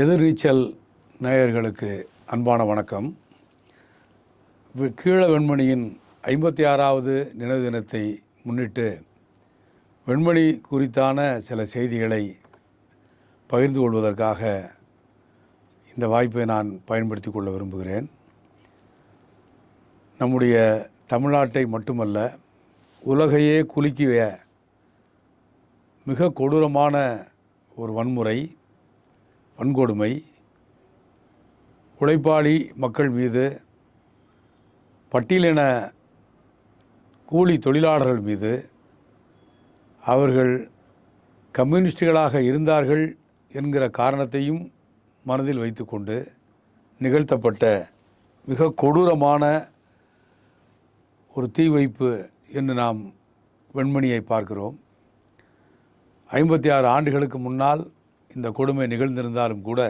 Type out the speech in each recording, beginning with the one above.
எதிர்நீச்சல் நேயர்களுக்கு அன்பான வணக்கம். கீழ வெண்மணியின் 56வது நினைவு தினத்தை முன்னிட்டு வெண்மணி குறித்தான சில செய்திகளை பகிர்ந்து கொள்வதற்காக இந்த வாய்ப்பை நான் பயன்படுத்தி கொள்ள விரும்புகிறேன். நம்முடைய தமிழ்நாட்டை மட்டுமல்ல, உலகையே குலுக்கிய மிக கொடூரமான ஒரு வன்கொடுமை உழைப்பாளி மக்கள் மீது, பட்டியலின கூலி தொழிலாளர்கள் மீது, அவர்கள் கம்யூனிஸ்டுகளாக இருந்தார்கள் என்கிற காரணத்தையும் மனதில் வைத்துக்கொண்டு நிகழ்த்தப்பட்ட மிக கொடூரமான ஒரு தீ வைப்பு என்று நாம் வெண்மணியை பார்க்கிறோம். 56 ஆண்டுகளுக்கு முன்னால் இந்த கொடுமை நிகழ்ந்திருந்தாலும் கூட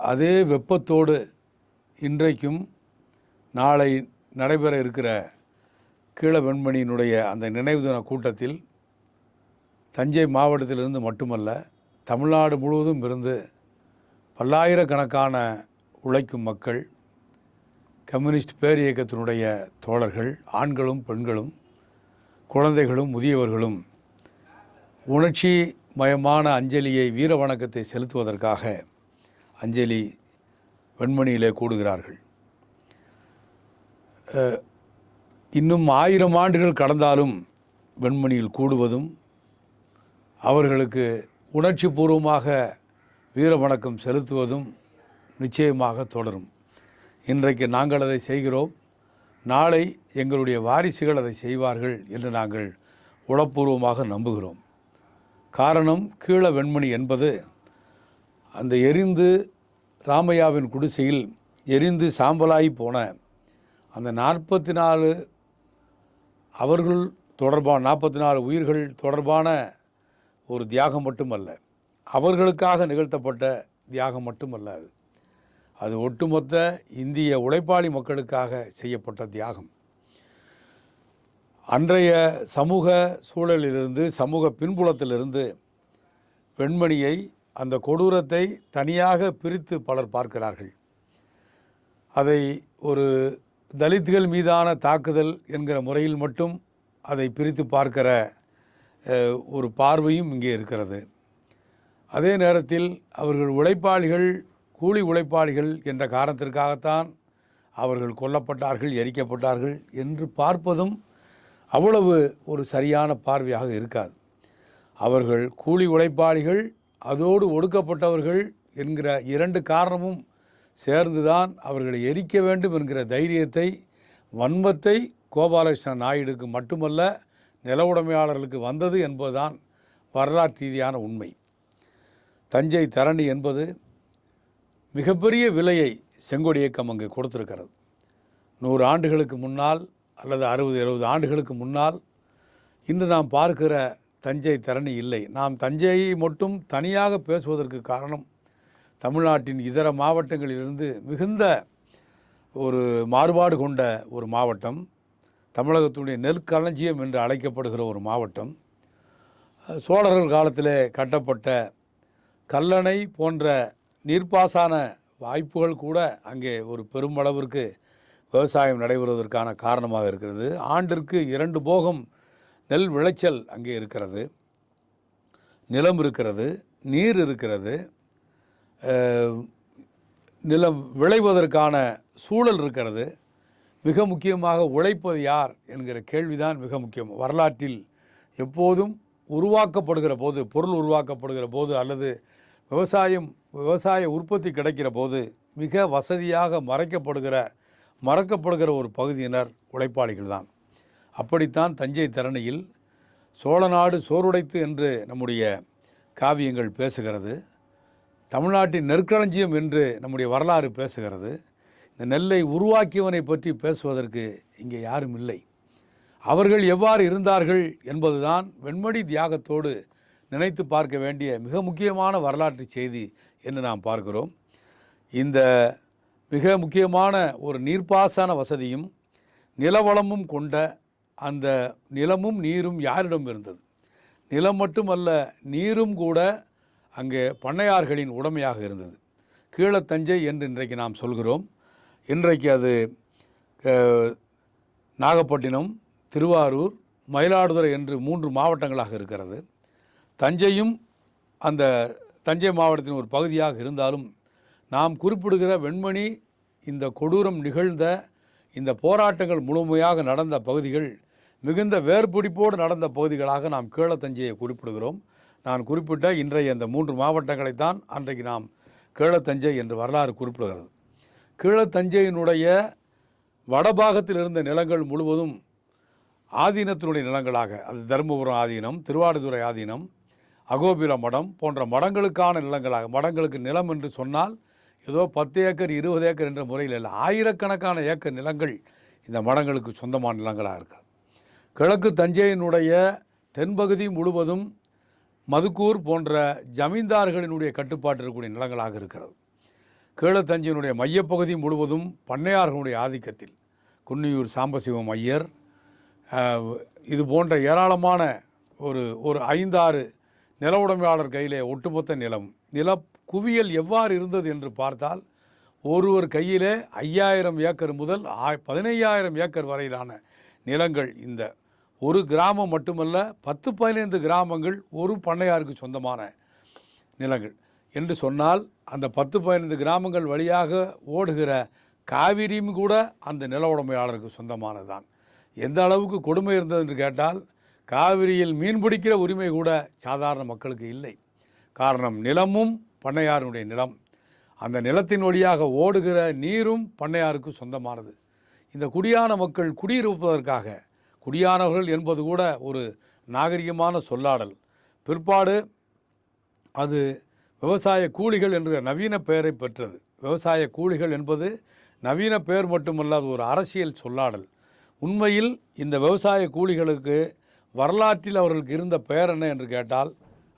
அதே வெப்பத்தோடு இன்றைக்கும் நாளை நடைபெற இருக்கிற கீழ வெண்மணியினுடைய அந்த நினைவு தின கூட்டத்தில் தஞ்சை மாவட்டத்திலிருந்து மட்டுமல்ல, தமிழ்நாடு முழுவதும் இருந்து பல்லாயிரக்கணக்கான உழைக்கும் மக்கள், கம்யூனிஸ்ட் பேர் இயக்கத்தினுடைய தோழர்கள், ஆண்களும் பெண்களும் குழந்தைகளும் முதியவர்களும் உணர்ச்சி மயமான அஞ்சலியை, வீர வணக்கத்தை செலுத்துவதற்காக அஞ்சலி வெண்மணியிலே கூடுகிறார்கள். இன்னும் 1000 ஆண்டுகள் கடந்தாலும் வெண்மணியில் கூடுவதும் அவர்களுக்கு உணர்ச்சி பூர்வமாக வீர வணக்கம் செலுத்துவதும் நிச்சயமாக தொடரும். இன்றைக்கு நாங்கள் அதை செய்கிறோம், நாளை எங்களுடைய வாரிசுகள் அதை செய்வார்கள் என்று நாங்கள் உளப்பூர்வமாக நம்புகிறோம். காரணம், கீழ வெண்மணி என்பது அந்த எரிந்து ராமையாவின் குடிசையில் எரிந்து சாம்பலாகி போன அந்த 44 அவர்கள் தொடர்பான 44 உயிர்கள் தொடர்பான ஒரு தியாகம் மட்டுமல்ல, அவர்களுக்காக நிகழ்த்தப்பட்ட தியாகம் மட்டுமல்ல, அது ஒட்டுமொத்த இந்திய உழைப்பாளி மக்களுக்காக செய்யப்பட்ட தியாகம். அன்றைய சமூக சூழலிலிருந்து, சமூக பின்புலத்திலிருந்து வெண்மணியை, அந்த கொடூரத்தை தனியாக பிரித்து பலர் பார்க்கிறார்கள். அதை ஒரு தலித்துகள் மீதான தாக்குதல் என்கிற முறையில் மட்டும் அதை பிரித்து பார்க்கிற ஒரு பார்வையும் இங்கே இருக்கிறது. அதே நேரத்தில் அவர்கள் உழைப்பாளிகள், கூலி உழைப்பாளிகள் என்ற காரணத்திற்காகத்தான் அவர்கள் கொல்லப்பட்டார்கள், எரிக்கப்பட்டார்கள் என்று பார்ப்பதும் அவ்வளவு ஒரு சரியான பார்வையாக இருக்காது. அவர்கள் கூலி உழைப்பாளிகள், அதோடு ஒடுக்கப்பட்டவர்கள் என்கிற 2 காரணமும் சேர்ந்துதான் அவர்களை எரிக்க வேண்டும் என்கிற தைரியத்தை, வன்மத்தை கோபாலகிருஷ்ண நாயுடுக்கு மட்டுமல்ல, நில உடைமையாளர்களுக்கு வந்தது என்பதுதான் வரலாற்று ரீதியான உண்மை. தஞ்சை தரணி என்பது மிகப்பெரிய விலையை செங்கோடி இயக்கம் அங்கு கொடுத்திருக்கிறது. 100 ஆண்டுகளுக்கு முன்னால் அல்லது 60-70 ஆண்டுகளுக்கு முன்னால் இன்று நாம் பார்க்கிற தஞ்சை தரணி இல்லை. நாம் தஞ்சையை மட்டும் தனியாக பேசுவதற்கு காரணம், தமிழ்நாட்டின் இதர மாவட்டங்களிலிருந்து மிகுந்த ஒரு மாறுபாடு கொண்ட ஒரு மாவட்டம், தமிழகத்துடைய நெற்களஞ்சியம் என்று அழைக்கப்படுகிற ஒரு மாவட்டம், சோழர்கள் காலத்திலே கட்டப்பட்ட கல்லணை போன்ற நீர்ப்பாசன வாய்ப்புகள் கூட அங்கே ஒரு பெருமளவிற்கு விவசாயம் நடைபெறுவதற்கான காரணமாக இருக்கிறது. ஆண்டிற்கு 2 போகம் நெல் விளைச்சல் அங்கே இருக்கிறது, நிலம் இருக்கிறது, நீர் இருக்கிறது, நிலம் விளைவதற்கான சூழல் இருக்கிறது. மிக முக்கியமாக உழைப்பது யார் என்கிற கேள்விதான் மிக முக்கியம். வரலாற்றில் எப்போதும் உருவாக்கப்படுகிற போது, பொருள் உருவாக்கப்படுகிற போது அல்லது விவசாய உற்பத்தி கிடைக்கிற போது மிக வசதியாக மறக்கப்படுகிற ஒரு பகுதியினர் உழைப்பாளிகள் தான். அப்படித்தான் தஞ்சை தரணியில் சோழநாடு சோறுடைத்து என்று நம்முடைய காவியங்கள் பேசுகிறது, தமிழ்நாட்டின் நெற்களஞ்சியம் என்று நம்முடைய வரலாறு பேசுகிறது. இந்த நெல்லை உருவாக்கியவனை பற்றி பேசுவதற்கு இங்கே யாரும் இல்லை. அவர்கள் எவ்வாறு இருந்தார்கள் என்பதுதான் வெண்மணி தியாகத்தோடு நினைத்து பார்க்க வேண்டிய மிக முக்கியமான வரலாற்று செய்தி என்று நாம் பார்க்கிறோம். இந்த மிக முக்கியமான ஒரு நீர்ப்பாசன வசதியும் நிலவளமும் கொண்ட அந்த நிலமும் நீரும் யாரிடம் இருந்தது? நிலம் மட்டுமல்ல, நீரும் கூட அங்கே பண்ணையார்களின் உடைமையாக இருந்தது. கீழத்தஞ்சை என்று இன்றைக்கு நாம் சொல்கிறோம். இன்றைக்கு அது நாகப்பட்டினம், திருவாரூர், மயிலாடுதுறை என்று 3 மாவட்டங்களாக இருக்கிறது. தஞ்சையும் அந்த தஞ்சை மாவட்டத்தின் ஒரு பகுதியாக இருந்தாலும் நாம் குறிப்பிடுகிற வெண்மணி இந்த கொடூரம் நிகழ்ந்த இந்த போராட்டங்கள் முழுமையாக நடந்த பகுதிகள் மிகுந்த வேர்பிடிப்போடு நடந்த பகுதிகளாக நாம் கீழத்தஞ்சையை குறிப்பிடுகிறோம். நான் குறிப்பிட்ட இன்றைய இந்த 3 மாவட்டங்களைத்தான் அன்றைக்கு நாம் கீழத்தஞ்சை என்று வரலாறு குறிப்பிடுகிறது. கீழத்தஞ்சையினுடைய வடபாகத்தில் இருந்த நிலங்கள் முழுவதும் ஆதீனத்தினுடைய நிலங்களாக, அது தருமபுரம் ஆதீனம், திருவாடுதுறை ஆதீனம், அகோபில மடம் போன்ற மடங்களுக்கான நிலங்களாக, மடங்களுக்கு நிலம் என்று சொன்னால் ஏதோ 10 ஏக்கர் 20 ஏக்கர் என்ற முறையில் இல்லை, ஆயிரக்கணக்கான ஏக்கர் நிலங்கள் இந்த மடங்களுக்கு சொந்தமான நிலங்களாக இருக்கிறது. கிழக்கு தஞ்சையினுடைய தென்பகுதி முழுவதும் மதுக்கூர் போன்ற ஜமீன்தார்களினுடைய கட்டுப்பாட்டு இருக்கக்கூடிய நிலங்களாக இருக்கிறது. கீழத்தஞ்சையினுடைய மையப்பகுதி முழுவதும் பண்ணையார்களுடைய ஆதிக்கத்தில் குன்னியூர் சாம்பசிவம் ஐயர் இது போன்ற ஏராளமான ஒரு 5-6 நில உடைமையாளர் கையிலே ஒட்டுமொத்த நில குவியல் எவ்வாறு இருந்தது என்று பார்த்தால் ஒருவர் கையிலே 5000 ஏக்கர் முதல் 15,000 ஏக்கர் வரையிலான நிலங்கள். இந்த ஒரு கிராமம் மட்டுமல்ல, 10-15 கிராமங்கள் ஒரு பண்ணையாருக்கு சொந்தமான நிலங்கள் என்று சொன்னால் அந்த 10-15 கிராமங்கள் வழியாக ஓடுகிற காவிரியும் கூட அந்த நில உடைமையாளருக்கு சொந்தமானது தான். எந்த அளவுக்கு கொடுமை இருந்தது என்று கேட்டால் காவிரியில் மீன் பிடிக்கிற உரிமை கூட சாதாரண மக்களுக்கு இல்லை. காரணம், நிலமும் பண்ணையாருடைய நிலம், அந்த நிலத்தின் வழியாக ஓடுகிற நீரும் பண்ணையாருக்கு சொந்தமானது. இந்த குடியான மக்கள் குடியிருப்பதற்காக, குடியானவர்கள் என்பது கூட ஒரு நாகரிகமான சொல்லாடல், பிற்பாடு அது விவசாய கூலிகள் என்ற நவீன பெயரை பெற்றது. விவசாய கூலிகள் என்பது நவீன பெயர் மட்டுமல்ல, அது ஒரு அரசியல் சொல்லாடல். உண்மையில் இந்த விவசாய கூலிகளுக்கு வரலாற்றில் அவர்களுக்கு இருந்த பெயர் என்ன என்று கேட்டால்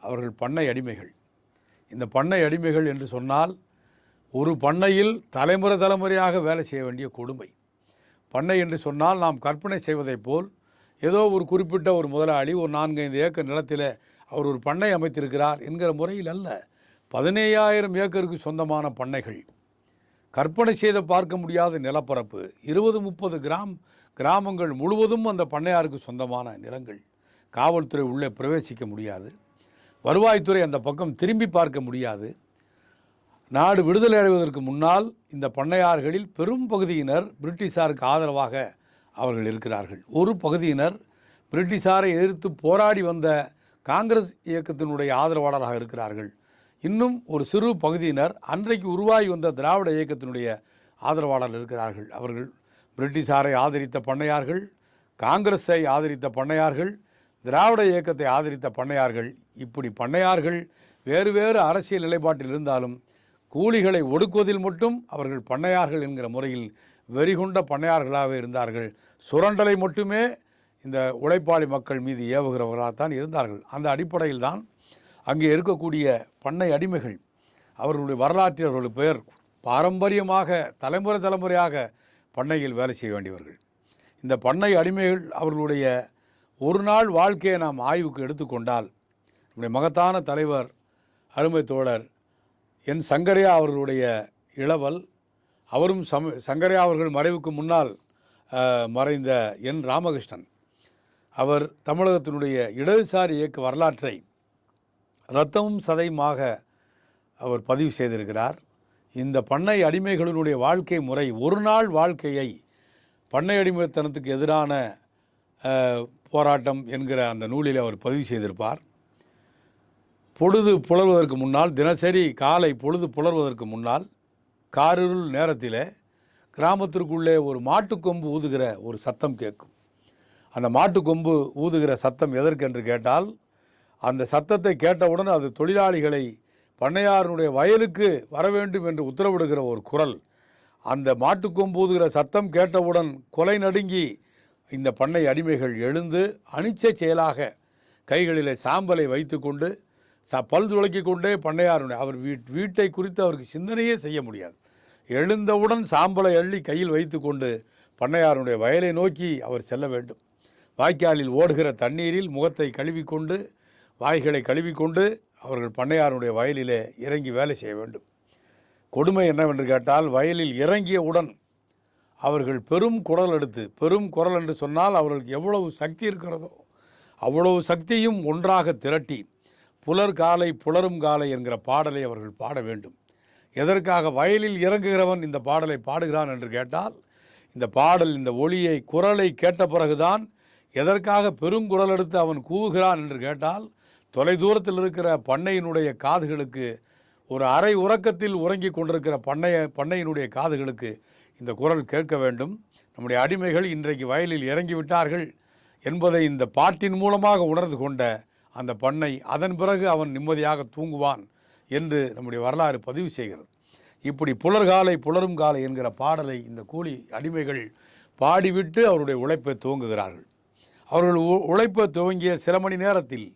அவர்கள் பண்ணை அடிமைகள். இந்த பண்ணை அடிமைகள் என்று சொன்னால் ஒரு பண்ணையில் தலைமுறையாக வேலை செய்ய வேண்டிய கொடுமை. பண்ணை என்று சொன்னால் நாம் கற்பனை செய்வதைப் போல் ஏதோ ஒரு குறிப்பிட்ட ஒரு முதலாளி ஒரு 4-5 ஏக்கர் நிலத்தில் அவர் ஒரு பண்ணை அமைத்திருக்கிறார் என்கிற முறையில் அல்ல. 15,000 ஏக்கருக்கு சொந்தமான பண்ணைகள், கற்பனை செய்து பார்க்க முடியாத நிலப்பரப்பு, 20-30 கிராமங்கள் முழுவதும் அந்த பண்ணையாருக்கு சொந்தமான நிலங்கள். காவல்துறை உள்ளே பிரவேசிக்க முடியாது, வருவாய்த்துறை அந்த பக்கம் திரும்பி பார்க்க முடியாது. நாடு விடுதலை அடைவதற்கு முன்னால் இந்த பண்ணையார்களில் பெரும் பகுதியினர் பிரிட்டிஷாருக்கு ஆதரவாக அவர்கள் இருக்கிறார்கள். ஒரு பகுதியினர் பிரிட்டிஷாரை எதிர்த்து போராடி வந்த காங்கிரஸ் இயக்கத்தினுடைய ஆதரவாளராக இருக்கிறார்கள். இன்னும் ஒரு சிறு பகுதியினர் அன்றைக்கு உருவாகி வந்த திராவிட இயக்கத்தினுடைய ஆதரவாளர்கள் இருக்கிறார்கள். அவர்கள் பிரிட்டிஷாரை ஆதரித்த பண்ணையார்கள், காங்கிரஸை ஆதரித்த பண்ணையார்கள், திராவிட இயக்கத்தை ஆதரித்த பண்ணையார்கள். இப்படி பண்ணையார்கள் வேறு வேறு அரசியல் நிலைப்பாட்டில் இருந்தாலும் கூலிகளை ஒடுக்குவதில் மட்டும் அவர்கள் பண்ணையார்கள் என்கிற முறையில் வெறிகொண்ட பண்ணையார்களாக இருந்தார்கள். சுரண்டலை மட்டுமே இந்த உழைப்பாளி மக்கள் மீது ஏவுகிறவர்களாகத்தான் இருந்தார்கள். அந்த அடிப்படையில் தான் அங்கே இருக்கக்கூடிய பண்ணை அடிமைகள், அவர்களுடைய வரலாற்றில் அவர்களுடைய பெயர் பாரம்பரியமாக தலைமுறையாக பண்ணையில் வேலை செய்ய வேண்டியவர்கள். இந்த பண்ணை அடிமைகள் அவர்களுடைய ஒரு நாள் வாழ்க்கையை நாம் ஆய்வுக்கு எடுத்துக்கொண்டால் நம்முடைய மகத்தான தலைவர் அருமை தோழர் என் சங்கரையா அவர்களுடைய இளவல், அவரும் சங்கரையா அவர்கள் மறைவுக்கு முன்னால் மறைந்த என் ராமகிருஷ்ணன், அவர் தமிழகத்தினுடைய இடதுசாரி இயக்க வரலாற்றை இரத்தமும் சதையுமாக அவர் பதிவு செய்திருக்கிறார். இந்த பண்ணை அடிமைகளினுடைய வாழ்க்கை முறை, ஒரு நாள் வாழ்க்கையை பண்ணை அடிமைத்தனத்துக்கு எதிரான போராட்டம் என்கிற அந்த நூலில் அவர் பதிவு செய்திருப்பார். பொழுது புலர்வதற்கு முன்னால், தினசரி காலை பொழுது புலர்வதற்கு முன்னால் காரிருள் நேரத்தில் கிராமத்திற்குள்ளே ஒரு மாட்டுக்கொம்பு ஊதுகிற ஒரு சத்தம் கேட்கும். அந்த மாட்டுக்கொம்பு ஊதுகிற சத்தம் எதற்கென்று கேட்டால், அந்த சத்தத்தை கேட்டவுடன் அது தொழிலாளிகளை பண்ணையாரனுடைய வயலுக்கு வர வேண்டும் என்று உத்தரவிடுகிற ஒரு குரல். அந்த மாட்டுக்கொம்பு ஊதுகிற சத்தம் கேட்டவுடன் கொலை நடுங்கி இந்த பண்ணை அடிமைகள் எழுந்து அனிச்சை செயலாக கைகளிலே சாம்பலை வைத்து கொண்டு பல் துளக்கி கொண்டே பண்ணையாருடைய அவர் வீட்டை குறித்து அவருக்கு சிந்தனையே செய்ய முடியாது. எழுந்தவுடன் சாம்பலை அள்ளி கையில் வைத்து கொண்டு பண்ணையாருடைய வயலை நோக்கி அவர் செல்ல வேண்டும். வாய்க்காலில் ஓடுகிற தண்ணீரில் முகத்தை கழுவிக்கொண்டு, வாய்களை கழுவிக்கொண்டு அவர்கள் பண்ணையாருடைய வயலிலே இறங்கி வேலை செய்ய வேண்டும். கொடுமை என்னவென்று கேட்டால், வயலில் இறங்கியவுடன் அவர்கள் பெரும் குரல் எடுத்து, பெரும் குரல் என்று சொன்னால் அவர்களுக்கு எவ்வளவு சக்தி இருக்கிறதோ அவ்வளவு சக்தியும் ஒன்றாக திரட்டி புலர் காலை புலரும் காலை என்கிற பாடலை அவர்கள் பாட வேண்டும். எதற்காக வயலில் இறங்குகிறவன் இந்த பாடலை பாடுகிறான் என்று கேட்டால், இந்த பாடல், இந்த ஒளியை, குரலை கேட்ட பிறகுதான் எதற்காக பெருங்குரல் எடுத்து அவன் கூவுகிறான் என்று கேட்டால், தொலைதூரத்தில் இருக்கிற பண்ணையினுடைய காதுகளுக்கு, ஒரு அரை உறக்கத்தில் உறங்கி கொண்டிருக்கிற பண்ணையினுடைய காதுகளுக்கு இந்த குரல் கேட்க வேண்டும். நம்முடைய அடிமைகள் இன்றைக்கு வயலில் இறங்கிவிட்டார்கள் என்பதை இந்த பாட்டின் மூலமாக உணர்ந்து கொண்ட அந்த பண்ணை, அதன் பிறகு அவன் நிம்மதியாக தூங்குவான் என்று நம்முடைய வரலாறு பதிவு செய்கிறது. இப்படி புலர்காலை புலரும் காலை என்கிற பாடலை இந்த கூலி அடிமைகள் பாடிவிட்டு அவருடைய உழைப்பை துவங்குகிறார்கள். அவர்கள் உழைப்பை துவங்கிய சில மணி நேரத்தில்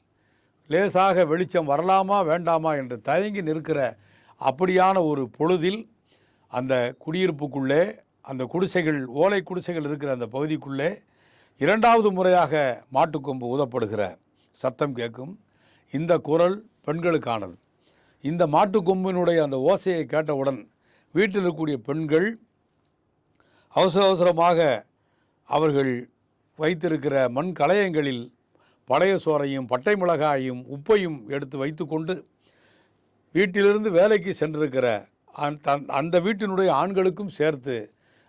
லேசாக வெளிச்சம் வரலாமா வேண்டாமா என்று தயங்கி நிற்கிற அப்படியான ஒரு பொழுதில் அந்த குடியிருப்புக்குள்ளே, அந்த குடிசைகள், ஓலை குடிசைகள் இருக்கிற அந்த பகுதிக்குள்ளே இரண்டாவது முறையாக மாட்டுக்கொம்பு ஊதப்படுகிற சத்தம் கேட்கும். இந்த குரல் பெண்களுக்கானது. இந்த மாட்டுக்கொம்பினுடைய அந்த ஓசையை கேட்டவுடன் வீட்டில் இருக்கக்கூடிய பெண்கள் அவசர அவசரமாக அவர்கள் வைத்திருக்கிற மண் கலயங்களில் பழைய சோறையும் பட்டை மிளகாயும் உப்பையும் எடுத்து வைத்து கொண்டு வீட்டிலிருந்து வேலைக்கு சென்றிருக்கிற அந்த வீட்டினுடைய ஆண்களுக்கும் சேர்த்து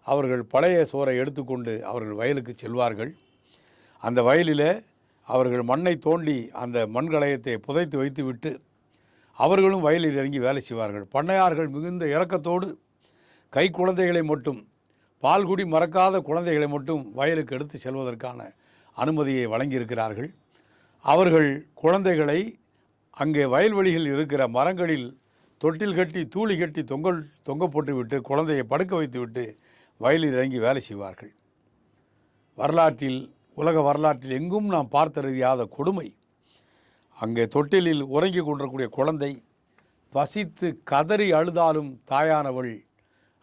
அவர்கள் பழைய சோறை எடுத்துக்கொண்டு அவர்கள் வயலுக்கு செல்வார்கள். அந்த வயலில் அவர்கள் மண்ணை தோண்டி அந்த மண்கலயத்தை புதைத்து வைத்துவிட்டு அவர்களும் வயலில் இறங்கி வேலை செய்வார்கள். பண்ணையார்கள் மிகுந்த இரக்கத்தோடு கை குழந்தைகளை மட்டும், பால்குடி மறக்காத குழந்தைகளை மட்டும் வயலுக்கு எடுத்து செல்வதற்கான அனுமதியை வழங்கியிருக்கிறார்கள். அவர்கள் குழந்தைகளை அங்கே வயல்வெளியில் இருக்கிற மரங்களில் தொட்டில் கட்டி தூளி கட்டி தொங்க போட்டுவிட்டு குழந்தையை படுக்க வைத்துவிட்டு வயலில் இறங்கி வேலை செய்வார்கள். வரலாற்றில், உலக வரலாற்றில் எங்கும் நாம் பார்த்தறியாத கொடுமை. அங்கே தொட்டிலில் உறங்கி கொண்டிருக்கக்கூடிய குழந்தை பசித்து கதறி அழுதாலும் தாயானவள்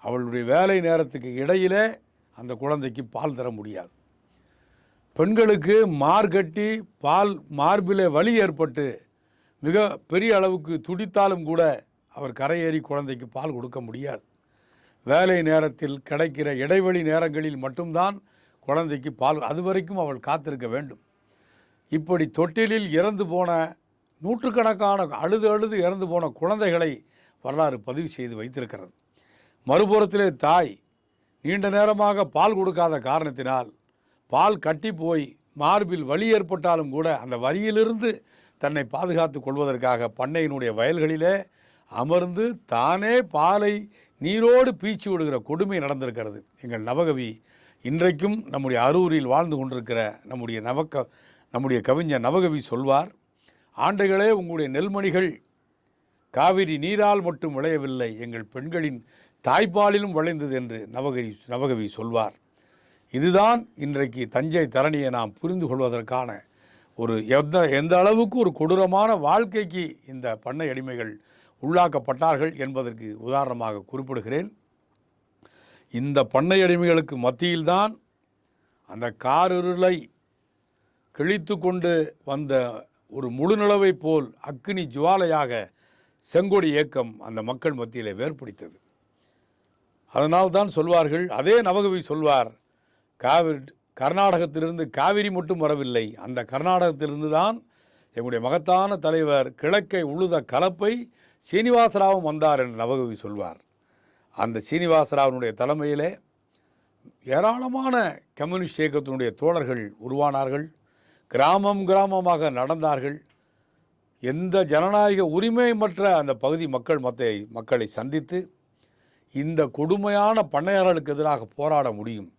அவளுடைய வேலை நேரத்துக்கு இடையிலே அந்த குழந்தைக்கு பால் தர முடியாது. பெண்களுக்கு மார்கட்டி மார்பிலே வலி ஏற்பட்டு மிக பெரிய அளவுக்கு துடித்தாலும் கூட அவர் கரையேறி குழந்தைக்கு பால் கொடுக்க முடியாது. வேலை நேரத்தில் கிடைக்கிற இடைவெளி நேரங்களில் மட்டும்தான் குழந்தைக்கு பால், அதுவரைக்கும் அவள் காத்திருக்க வேண்டும். இப்படி தொட்டிலில் இறந்து போன நூற்றுக்கணக்கான அழுது இறந்து போன குழந்தைகளை வரலாறு பதிவு செய்து வைத்திருக்கிறது. மறுபுறத்திலே தாய் நீண்ட நேரமாக பால் கொடுக்காத காரணத்தினால் பால் கட்டி போய் மார்பில் வலி ஏற்பட்டாலும் கூட அந்த வலியிலிருந்து தன்னை பாதுகாத்து கொள்வதற்காக பண்ணையினுடைய வயல்களிலே அமர்ந்து தானே பாலை நீரோடு பீச்சி விடுகிற கொடுமை நடந்திருக்கிறது. எங்கள் நவகவி இன்றைக்கும் நம்முடைய அரூரில் வாழ்ந்து கொண்டிருக்கிற நம்முடைய கவிஞர் நவகவி சொல்வார், ஆண்டைகளே உங்களுடைய நெல்மணிகள் காவிரி நீரால் மட்டும் விளையவில்லை, எங்கள் பெண்களின் தாய்ப்பாலிலும் விளைந்தது என்று நவகவி சொல்வார். இதுதான் இன்றைக்கு தஞ்சை தரணியை நாம் புரிந்து கொள்வதற்கான ஒரு எந்த அளவுக்கு ஒரு கொடூரமான வாழ்க்கைக்கு இந்த பண்ணை அடிமைகள் உள்ளாக்கப்பட்டார்கள் என்பதற்கு உதாரணமாக குறிப்பிடுகிறேன். இந்த பண்ணை அடிமைகளுக்கு மத்தியில்தான் அந்த காரிருளை கிழித்து கொண்டு வந்த ஒரு முழுநிலவை போல் அக்கினி ஜுவாலையாக செங்கொடி இயக்கம் அந்த மக்கள் மத்தியில் வேர்பிடித்தது. அதனால்தான் சொல்வார்கள், அதே நவகவி சொல்வார், கர்நாடகத்திலிருந்து காவிரி மட்டும் வரவில்லை, அந்த கர்நாடகத்திலிருந்து தான் எங்களுடைய மகத்தான தலைவர் கிழக்கை உழுத கலப்பை சீனிவாசராவும் வந்தார் என்று நவகவி சொல்வார். அந்த சீனிவாசராவனுடைய தலைமையிலே ஏராளமான கம்யூனிஸ்ட் இயக்கத்தினுடைய தோழர்கள் உருவானார்கள். கிராமமாக நடந்தார்கள். எந்த ஜனநாயக உரிமையமற்ற அந்த பகுதி மக்களை சந்தித்து இந்த கொடுமையான பண்ணையாளர்களுக்கு எதிராக போராட முடியும்,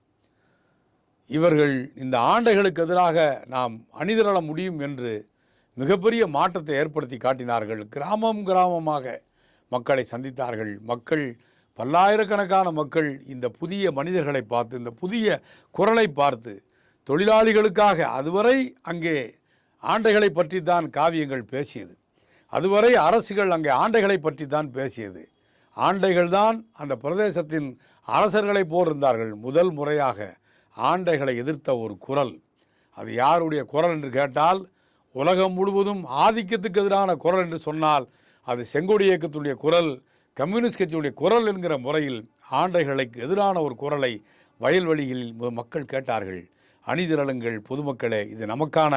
இவர்கள் இந்த ஆண்டைகளுக்கு எதிராக நாம் அணிதிரள முடியும் என்று மிகப்பெரிய மாற்றத்தை ஏற்படுத்தி காட்டினார்கள். கிராமமாக மக்களை சந்தித்தார்கள். பல்லாயிரக்கணக்கான மக்கள் இந்த புதிய மனிதர்களை பார்த்து, இந்த புதிய குரலை பார்த்து, தொழிலாளிகளுக்காக, அதுவரை அங்கே ஆண்டைகளை பற்றி தான் காவியங்கள் பேசியது, அதுவரை அரசுகள் அங்கே ஆண்டைகளை பற்றி தான் பேசியது. ஆண்டைகள் தான் அந்த பிரதேசத்தின் அரசர்களை போரிருந்தார்கள். முதல் முறையாக ஆண்டைகளை எதிர்த்த ஒரு குரல், அது யாருடைய குரல் என்று கேட்டால் உலகம் முழுவதும் ஆதிக்கத்துக்கு எதிரான குரல் என்று சொன்னால் அது செங்கோடி இயக்கத்துடைய குரல், கம்யூனிஸ்ட் கட்சியுடைய குரல் என்கிற முறையில் ஆண்டைகளுக்கு எதிரான ஒரு குரலை வயல்வெளிகளில் மக்கள் கேட்டார்கள். அணிதிரளுங்கள் பொதுமக்களே, இது நமக்கான,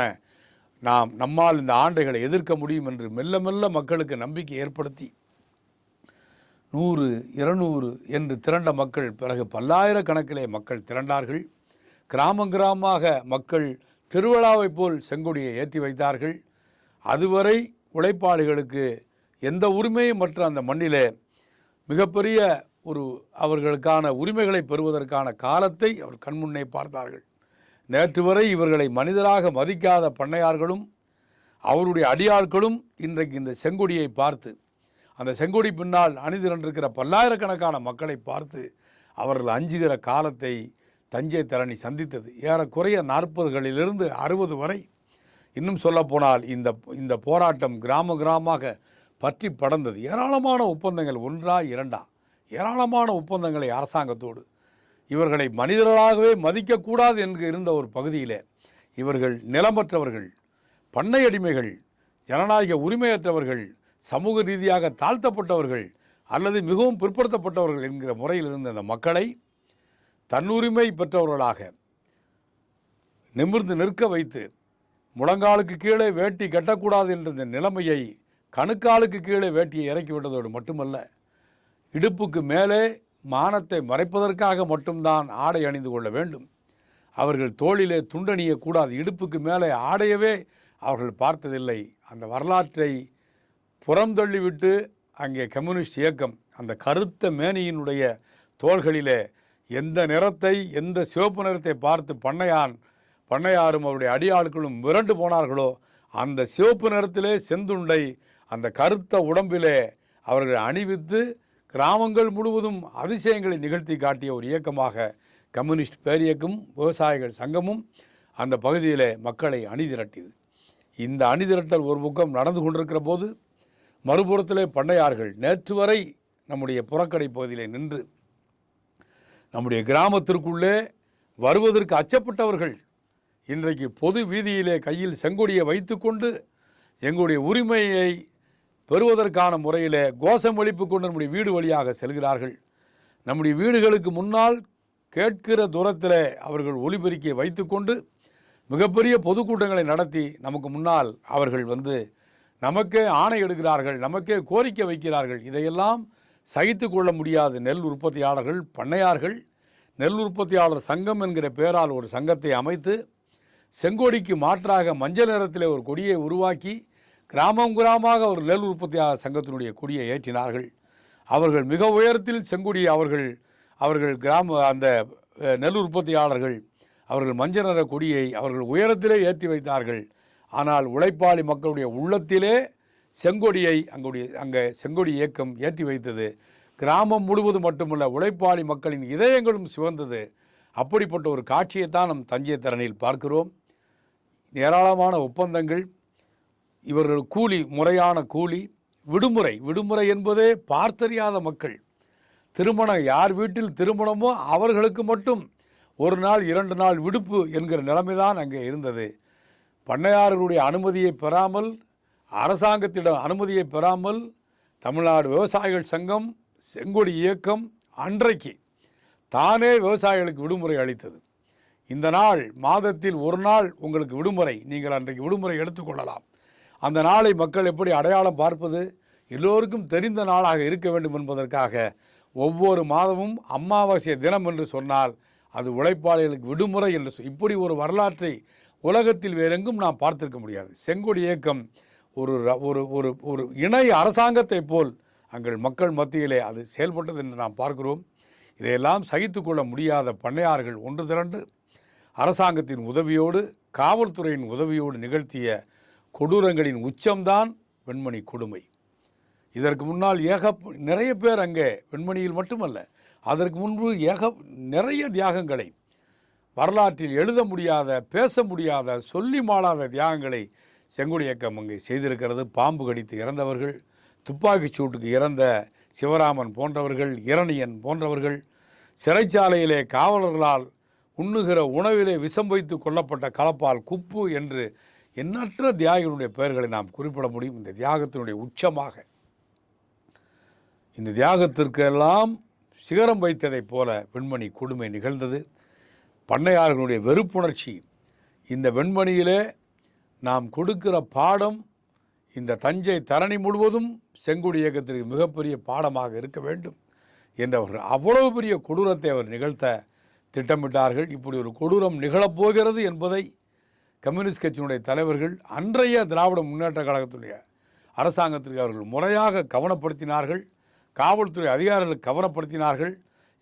நம்மால் இந்த ஆண்டைகளை எதிர்க்க முடியும் என்று மெல்ல மெல்ல மக்களுக்கு நம்பிக்கை ஏற்படுத்தி 100, 200 என்று திரண்ட மக்கள் பிறகு பல்லாயிரக்கணக்கிலே மக்கள் திரண்டார்கள். கிராமமாக மக்கள் திருவிழாவை போல் செங்கொடியை ஏற்றி வைத்தார்கள். அதுவரை உழைப்பாளிகளுக்கு எந்த உரிமையும் மற்ற அந்த மண்ணிலே மிகப்பெரிய அவர்களுக்கான உரிமைகளை பெறுவதற்கான காலத்தை அவர் கண்முன்னே பார்த்தார்கள். நேற்று வரை இவர்களை மனிதராக மதிக்காத பண்ணையார்களும் அவருடைய அடியாட்களும் இன்றைக்கு இந்த செங்கொடியை பார்த்து, அந்த செங்கொடி பின்னால் அணிதிரண்டிருக்கிற பல்லாயிரக்கணக்கான மக்களை பார்த்து அவர்கள் அஞ்சுகிற காலத்தை தஞ்சை தரணி சந்தித்தது. ஏறக்குறைய 40களிலிருந்து 60 வரை. இன்னும் சொல்லப்போனால் இந்த போராட்டம் கிராமமாக பற்றி படர்ந்தது. ஏராளமான ஒப்பந்தங்கள், 1 2 ஏராளமான ஒப்பந்தங்களை அரசாங்கத்தோடு, இவர்களை மனிதர்களாகவே மதிக்கக்கூடாது என்று இருந்த ஒரு பகுதியில் இவர்கள் நிலமற்றவர்கள், பண்ணை அடிமைகள், ஜனநாயக உரிமையற்றவர்கள், சமூக ரீதியாக தாழ்த்தப்பட்டவர்கள் அல்லது மிகவும் பிற்படுத்தப்பட்டவர்கள் என்கிற முறையில் இருந்த அந்த மக்களை தன்னுரிமை பெற்றவர்களாக நிமிர்ந்து நிற்க வைத்து, முழங்காலுக்கு கீழே வேட்டி கட்டக்கூடாது என்ற இந்த நிலைமையை கணுக்காலுக்கு கீழே வேட்டியை இறக்கிவிட்டதோடு மட்டுமல்ல, இடுப்புக்கு மேலே மானத்தை மறைப்பதற்காக மட்டும்தான் ஆடை அணிந்து கொள்ள வேண்டும். அவர்கள் தோளிலே துண்டணியக்கூடாது. இடுப்புக்கு மேலே ஆடையவே அவர்கள் பார்த்ததில்லை. அந்த வரலாற்றை புறந்தள்ளிவிட்டு அங்கே கம்யூனிஸ்ட் இயக்கம் அந்த கருத்த மேனியினுடைய தோள்களிலே எந்த நிறத்தை, எந்த சிவப்பு நிறத்தை பார்த்து பண்ணையாரும் அவருடைய அடியாட்களும் மிரண்டு போனார்களோ, அந்த சிவப்பு நிறத்திலே செந்துண்டை அந்த கருத்த உடம்பிலே அவர்கள் அணிவித்து கிராமங்கள் முழுவதும் அதிசயங்களை நிகழ்த்தி காட்டிய ஒரு இயக்கமாக கம்யூனிஸ்ட் பேரியக்கம், விவசாயிகள் சங்கமும் அந்த பகுதியில் மக்களை அணிதிரட்டியது. இந்த அணிதிரட்டல் ஒரு பக்கம் நடந்து கொண்டிருக்கிற போது, மறுபுறத்திலே பண்ணையார்கள் நேற்று வரை நம்முடைய புறக்கடை பகுதியிலே நின்று நம்முடைய கிராமத்திற்குள்ளே வருவதற்கு அச்சப்பட்டவர்கள் இன்றைக்கு பொது வீதியிலே கையில் செங்கொடியை வைத்துக்கொண்டு எங்களுடைய உரிமையை பெறுவதற்கான முறையில் கோஷம் எழுப்பி கொண்டு நம்முடைய வீடு வழியாக செல்கிறார்கள். நம்முடைய வீடுகளுக்கு முன்னால் கேட்கிற தூரத்தில் அவர்கள் ஒலிபெருக்கியை வைத்துக்கொண்டு மிகப்பெரிய பொதுக்கூட்டங்களை நடத்தி நமக்கு முன்னால் அவர்கள் நமக்கே ஆணை எடுக்கிறார்கள், நமக்கே கோரிக்கை வைக்கிறார்கள். இதையெல்லாம் சகித்து கொள்ள முடியாது. நெல் உற்பத்தியாளர்கள், பண்ணையார்கள் நெல் உற்பத்தியாளர் சங்கம் என்கிற பெயரால் ஒரு சங்கத்தை அமைத்து செங்கொடிக்கு மாற்றாக மஞ்சள் நிறத்தில் ஒரு கொடியை உருவாக்கி கிராமமாக ஒரு நெல் உற்பத்தியாளர் சங்கத்தினுடைய கொடியை ஏற்றினார்கள். அவர்கள் மிக உயரத்தில் செங்கொடியை அவர்கள் அந்த நெல் உற்பத்தியாளர்கள் அவர்கள் மஞ்சள் நிற கொடியை அவர்கள் உயரத்திலே ஏற்றி வைத்தார்கள். ஆனால் உழைப்பாளி மக்களுடைய உள்ளத்திலே செங்கொடியை அங்கே செங்கொடி இயக்கம் ஏற்றி வைத்தது. கிராமம் முழுவதும் மட்டுமல்ல, உழைப்பாளி மக்களின் இதயங்களும் சிவந்தது. அப்படிப்பட்ட ஒரு காட்சியைத்தான் நம் தஞ்சை தரணியில் பார்க்கிறோம். ஏராளமான ஒப்பந்தங்கள், இவர்கள் கூலி, முறையான கூலி, விடுமுறை என்பதே பார்த்தறியாத மக்கள். திருமணம், யார் வீட்டில் திருமணமோ அவர்களுக்கு மட்டும் 1 நாள் 2 நாள் விடுப்பு என்கிற நிலைமைதான் அங்கே இருந்தது. பண்ணையாளர்களுடைய அனுமதியை பெறாமல், அரசாங்கத்திடம் அனுமதியை பெறாமல் தமிழ்நாடு விவசாயிகள் சங்கம், செங்கொடி இயக்கம் அன்றைக்கு தானே விவசாயிகளுக்கு விடுமுறை அளித்தது. இந்த நாள் மாதத்தில் 1 நாள் உங்களுக்கு விடுமுறை, நீங்கள் அன்றைக்கு விடுமுறை எடுத்துக்கொள்ளலாம். அந்த நாளை மக்கள் எப்படி அடையாளம் பார்ப்பது? எல்லோருக்கும் தெரிந்த நாளாக இருக்க வேண்டும் என்பதற்காக ஒவ்வொரு மாதமும் அமாவாசை தினம் என்று சொன்னால் அது உழைப்பாளிகளுக்கு விடுமுறை என்று இப்படி ஒரு வரலாற்றை உலகத்தில் வேறெங்கும் நாம் பார்த்திருக்க முடியாது. செங்கொடி இயக்கம் ஒரு இணை அரசாங்கத்தை போல் அங்கள் மக்கள் மத்தியிலே அது செயல்பட்டது என்று நாம் பார்க்கிறோம். இதையெல்லாம் சகித்து கொள்ள முடியாத பண்ணையார்கள் ஒன்று திரண்டு அரசாங்கத்தின் உதவியோடு, காவல்துறையின் உதவியோடு நிகழ்த்திய கொடூரங்களின் உச்சம்தான் வெண்மணி கொடுமை. இதற்கு முன்னால் நிறைய பேர் அங்கே வெண்மணியில் மட்டுமல்ல, அதற்கு முன்பு நிறைய தியாகங்களை, வரலாற்றில் எழுத முடியாத, பேச முடியாத, சொல்லி மாளாத தியாகங்களை செங்கொடி இயக்கம் அங்கே செய்திருக்கிறது. பாம்பு கடித்து இறந்தவர்கள், துப்பாக்கிச் சூட்டுக்கு இறந்த சிவராமன் போன்றவர்கள், இரணியன் போன்றவர்கள், சிறைச்சாலையிலே காவலர்களால் உண்ணுகிற உணவிலே விஷம் வைத்து கொல்லப்பட்ட களப்பால் குப்பு என்று எண்ணற்ற தியாகிகளுடைய பெயர்களை நாம் குறிப்பிட முடியும். இந்த தியாகத்தினுடைய உச்சமாக, இந்த தியாகத்திற்கெல்லாம் சிகரம் வைத்ததைப் போல வெண்மணி கொடுமை நிகழ்ந்தது. பண்ணையார்களுடைய வெறுப்புணர்ச்சி, இந்த வெண்மணியிலே நாம் கொடுக்கிற பாடம் இந்த தஞ்சை தரணி முழுவதும் செங்கோடி இயக்கத்திற்கு மிகப்பெரிய பாடமாக இருக்க வேண்டும் என்றவர்கள் அவ்வளவு பெரிய கொடூரத்தை அவர் நிகழ்த்த திட்டமிட்டார்கள். இப்படி ஒரு கொடூரம் நிகழப்போகிறது என்பதை கம்யூனிஸ்ட் கட்சியினுடைய தலைவர்கள் அன்றைய திராவிட முன்னேற்ற கழகத்துடைய அரசாங்கத்திற்கு அவர்கள் முறையாக கவனப்படுத்தினார்கள். காவல்துறை அதிகாரிகள் கவனப்படுத்தினார்கள்.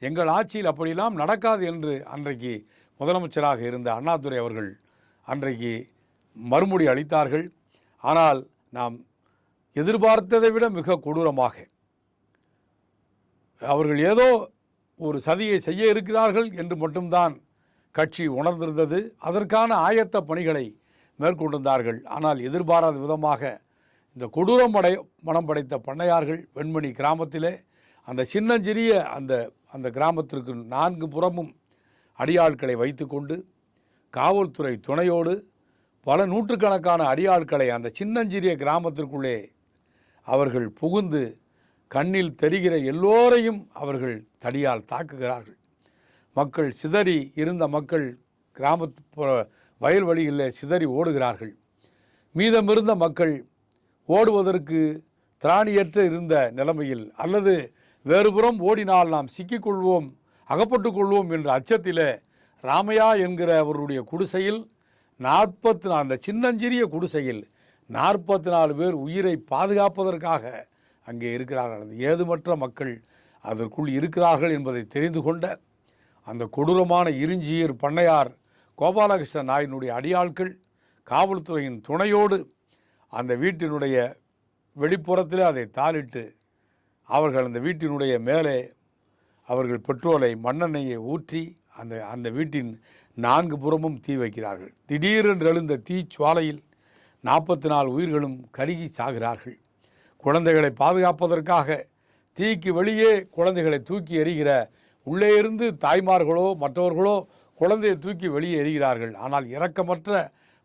எங்கள் ஆட்சியில் அப்படியெல்லாம் நடக்காது என்று அன்றைக்கு முதலமைச்சராக இருந்த அண்ணாதுரை அவர்கள் அன்றைக்கு மறுமொழி அளித்தார்கள். ஆனால் நாம் எதிர்பார்த்ததை விட மிக கொடூரமாக அவர்கள் ஏதோ ஒரு சதியை செய்ய இருக்கிறார்கள் என்று மட்டும்தான் கட்சி உணர்ந்திருந்தது. அதற்கான ஆயத்த பணிகளை மேற்கொண்டிருந்தார்கள். ஆனால் எதிர்பாராத விதமாக இந்த கொடூரம் மனம் படைத்த பண்ணையார்கள் வெண்மணி கிராமத்திலே அந்த சின்னஞ்சிறிய அந்த கிராமத்திற்கு 4 புறமும் அடியாட்களை வைத்து கொண்டு காவல்துறை துணையோடு பல நூற்றுக்கணக்கான அடியாட்களை அந்த சின்னஞ்சிறிய கிராமத்திற்குள்ளே அவர்கள் புகுந்து கண்ணில் தெரிகிற எல்லோரையும் அவர்கள் தடியால் தாக்குகிறார்கள். மக்கள் சிதறி இருந்த மக்கள் கிராமத்து வயல்வெளிகளில் சிதறி ஓடுகிறார்கள். மீதமிருந்த மக்கள் ஓடுவதற்கு திராணியற்ற இருந்த நிலைமையில் அல்லது வேறுபுறம் ஓடினால் நாம் சிக்கிக்கொள்வோம், அகப்பட்டு கொள்வோம் என்ற அச்சத்தில் ராமையா என்கிற அவருடைய குடிசையில் அந்த சின்னஞ்சிறிய குடிசையில் 44 பேர் உயிரை பாதுகாப்பதற்காக அங்கே இருக்கிறார்கள். ஏதுமற்ற மக்கள் அதற்குள் இருக்கிறார்கள் என்பதை தெரிந்து கொண்ட அந்த கொடூரமான இருஞ்சியர் பண்ணையார் கோபாலகிருஷ்ண நாயனுடைய அடியாட்கள் காவல்துறையின் துணையோடு அந்த வீட்டினுடைய வெளிப்புறத்தில் அதை தாளிட்டு அவர்கள் அந்த வீட்டினுடைய மேலே அவர்கள் பெட்ரோலை மண்ணெண்ணெயை ஊற்றி அந்த வீட்டின் 4 புறமும் தீ வைக்கிறார்கள். திடீரென்று எழுந்த தீச்சுவாலையில் 44 உயிர்களும் கருகி சாகிறார்கள். குழந்தைகளை பாதுகாப்பதற்காக தீக்கு வெளியே குழந்தைகளை தூக்கி எறிகிற உள்ளே இருந்து தாய்மார்களோ மற்றவர்களோ குழந்தையை தூக்கி வெளியே எறிகிறார்கள். ஆனால் இரக்கமற்ற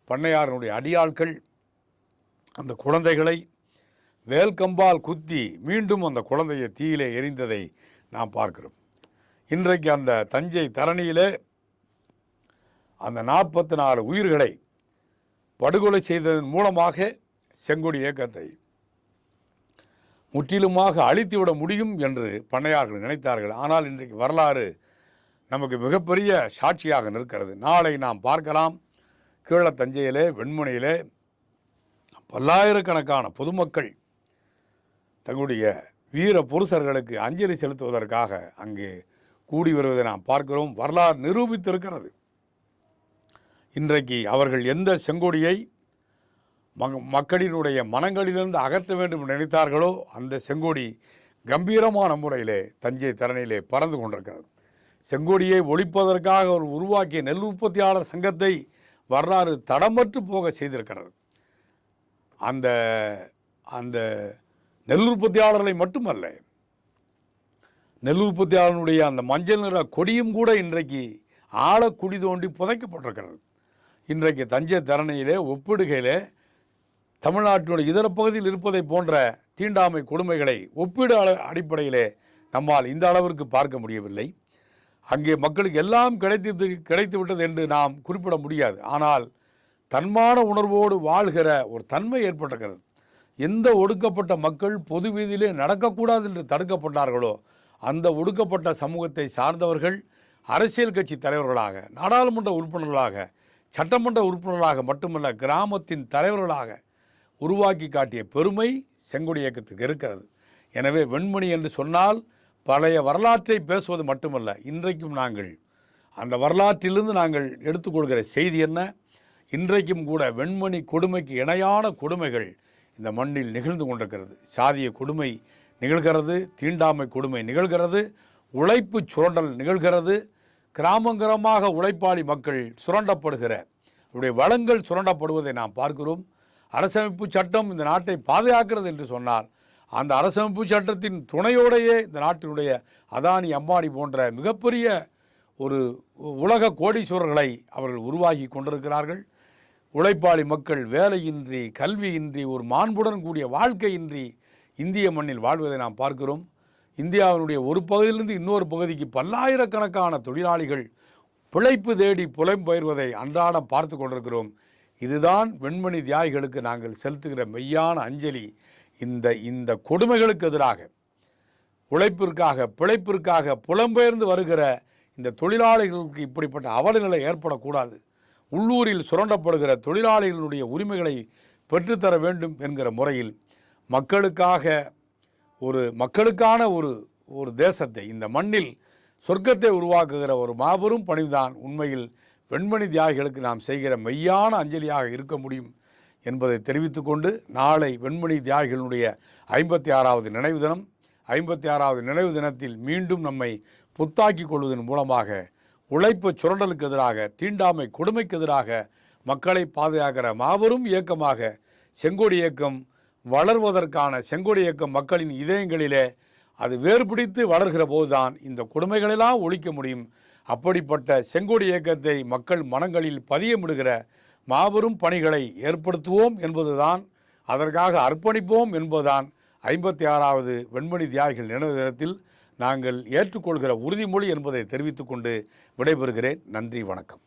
பண்ணையாரனுடைய அடியாட்கள் அந்த குழந்தைகளை வேல்கம்பால் குத்தி மீண்டும் அந்த குழந்தையை தீயிலே எரிந்ததை நாம் பார்க்கிறோம். இன்றைக்கு அந்த தஞ்சை தரணியிலே அந்த 44 உயிர்களை படுகொலை செய்ததன் மூலமாக செங்கொடி இயக்கத்தை முற்றிலுமாக அழித்துவிட முடியும் என்று பண்ணையார்கள் நினைத்தார்கள். ஆனால் இன்றைக்கு வரலாறு நமக்கு மிகப்பெரிய சாட்சியாக நிற்கிறது. நாளை நாம் பார்க்கலாம், கீழ தஞ்சையிலே வெண்மணியிலே பல்லாயிரக்கணக்கான பொதுமக்கள் தங்களுடைய வீர புருஷர்களுக்கு அஞ்சலி செலுத்துவதற்காக அங்கே கூடி வருவதை நாம் பார்க்கிறோம். வரலாறு நிரூபித்திருக்கிறது. இன்றைக்கு அவர்கள் எந்த செங்கொடியை மக்களினுடைய மனங்களிலிருந்து அகற்ற வேண்டும் என்று நினைத்தார்களோ அந்த செங்கொடி கம்பீரமான முறையிலே தஞ்சை தரணியிலே பறந்து கொண்டிருக்கிறது. செங்கொடியை ஒழிப்பதற்காக அவர் உருவாக்கிய நெல் உற்பத்தியாளர் சங்கத்தை வரலாறு தடமற்று போக செய்திருக்கிறது. அந்த அந்த நெல் உற்பத்தியாளர்களை மட்டுமல்ல, நெல் உற்பத்தியாளனுடைய அந்த மஞ்சள் நிற கொடியும் கூட இன்றைக்கு ஆழ குடி தோண்டி புதைக்கப்பட்டிருக்கிறது. இன்றைக்கு தஞ்சை தரணியிலே ஒப்பிடுகையிலே தமிழ்நாட்டினுடைய இதர பகுதியில் இருப்பதை போன்ற தீண்டாமை கொடுமைகளை ஒப்பீடு அடிப்படையிலே நம்மால் இந்த அளவிற்கு பார்க்க முடியவில்லை. அங்கே மக்களுக்கு எல்லாம் கிடைத்து விட்டது என்று நாம் குறிப்பிட முடியாது. ஆனால் தன்மான உணர்வோடு வாழ்கிற ஒரு தன்மை ஏற்பட்டிருக்கிறது. எந்த ஒடுக்கப்பட்ட மக்கள் பொது வீதியிலே நடக்கக்கூடாது என்று தடுக்கப்பட்டார்களோ அந்த ஒடுக்கப்பட்ட சமூகத்தை சார்ந்தவர்கள் அரசியல் கட்சி தலைவர்களாக, நாடாளுமன்ற உறுப்பினர்களாக, சட்டமன்ற உறுப்பினர்களாக மட்டுமல்ல கிராமத்தின் தலைவர்களாக உருவாக்கி காட்டிய பெருமை செங்கொடி இயக்கத்துக்கு இருக்கிறது. எனவே வெண்மணி என்று சொன்னால் பழைய வரலாற்றை பேசுவது மட்டுமல்ல, இன்றைக்கும் நாங்கள் அந்த வரலாற்றிலிருந்து நாங்கள் எடுத்துக்கொள்கிற செய்தி என்ன, இன்றைக்கும் கூட வெண்மணி கொடுமைக்கு இணையான கொடுமைகள் இந்த மண்ணில் நிகழ்ந்து கொண்டிருக்கிறது. சாதிய கொடுமை நிகழ்கிறது, தீண்டாமை கொடுமை நிகழ்கிறது, உழைப்பு சுரண்டல் நிகழ்கிறது, கிராமங்கிரமாக உழைப்பாளி மக்கள் சுரண்டப்படுகிற அவருடைய வளங்கள் சுரண்டப்படுவதை நாம் பார்க்கிறோம். அரசமைப்பு சட்டம் இந்த நாட்டை பாதுகாக்கிறது என்று சொன்னால் அந்த அரசமைப்பு சட்டத்தின் துணையோடையே இந்த நாட்டினுடைய அதானி அம்பானி போன்ற மிகப்பெரிய ஒரு உலக கோடீஸ்வரர்களை அவர்கள் உருவாகி கொண்டிருக்கிறார்கள். உழைப்பாளி மக்கள் வேலையின்றி, கல்வியின்றி, ஒரு மாண்புடன் கூடிய வாழ்க்கையின்றி இந்திய மண்ணில் வாழ்வதை நாம் பார்க்கிறோம். இந்தியாவினுடைய ஒரு பகுதியிலிருந்து இன்னொரு பகுதிக்கு பல்லாயிரக்கணக்கான தொழிலாளிகள் பிழைப்பு தேடி புலம்பெயர்வதை அன்றாடம் பார்த்து கொண்டிருக்கிறோம். இதுதான் வெண்மணி தியாகிகளுக்கு நாங்கள் செலுத்துகிற மெய்யான அஞ்சலி. இந்த கொடுமைகளுக்கு எதிராக, உழைப்பிற்காக, பிழைப்பிற்காக புலம்பெயர்ந்து வருகிற இந்த தொழிலாளிகளுக்கு இப்படிப்பட்ட அவலநிலை ஏற்படக்கூடாது. உள்ளூரில் சுரண்டப்படுகிற தொழிலாளிகளுடைய உரிமைகளை பெற்றுத்தர வேண்டும் என்கிற முறையில் மக்களுக்கான ஒரு தேசத்தை, இந்த மண்ணில் சொர்க்கத்தை உருவாக்குகிற ஒரு மாபெரும் பணிதான் உண்மையில் வெண்மணி தியாகிகளுக்கு நாம் செய்கிற மெய்யான அஞ்சலியாக இருக்க முடியும் என்பதை தெரிவித்துக்கொண்டு, நாளை வெண்மணி தியாகிகளுடைய 56வது நினைவு தினம். 56வது நினைவு தினத்தில் மீண்டும் நம்மை புத்தாக்கி கொள்வதன் மூலமாக உழைப்பு சுரண்டலுக்கு எதிராக, தீண்டாமை கொடுமைக்கு எதிராக மக்களை பாதுகாக்கிற மாபெரும் இயக்கமாக செங்கொடி இயக்கம் வளர்வதற்கான, செங்கொடி இயக்கம் மக்களின் இதயங்களிலே அது வேறுபிடித்து வளர்கிற போதுதான் இந்த கொடுமைகளெல்லாம் ஒழிக்க முடியும். அப்படிப்பட்ட செங்கொடி இயக்கத்தை மக்கள் மனங்களில் பதியமிடுகிற மாபெரும் பணிகளை ஏற்படுத்துவோம் என்பதுதான், அதற்காக அர்ப்பணிப்போம் என்பதுதான் 56வது வெண்மணி தியாகிகள் நினைவு தினத்தில் நாங்கள் ஏற்றுக்கொள்கிற உறுதிமொழி என்பதை தெரிவித்துக்கொண்டு விடைபெறுகிறேன். நன்றி, வணக்கம்.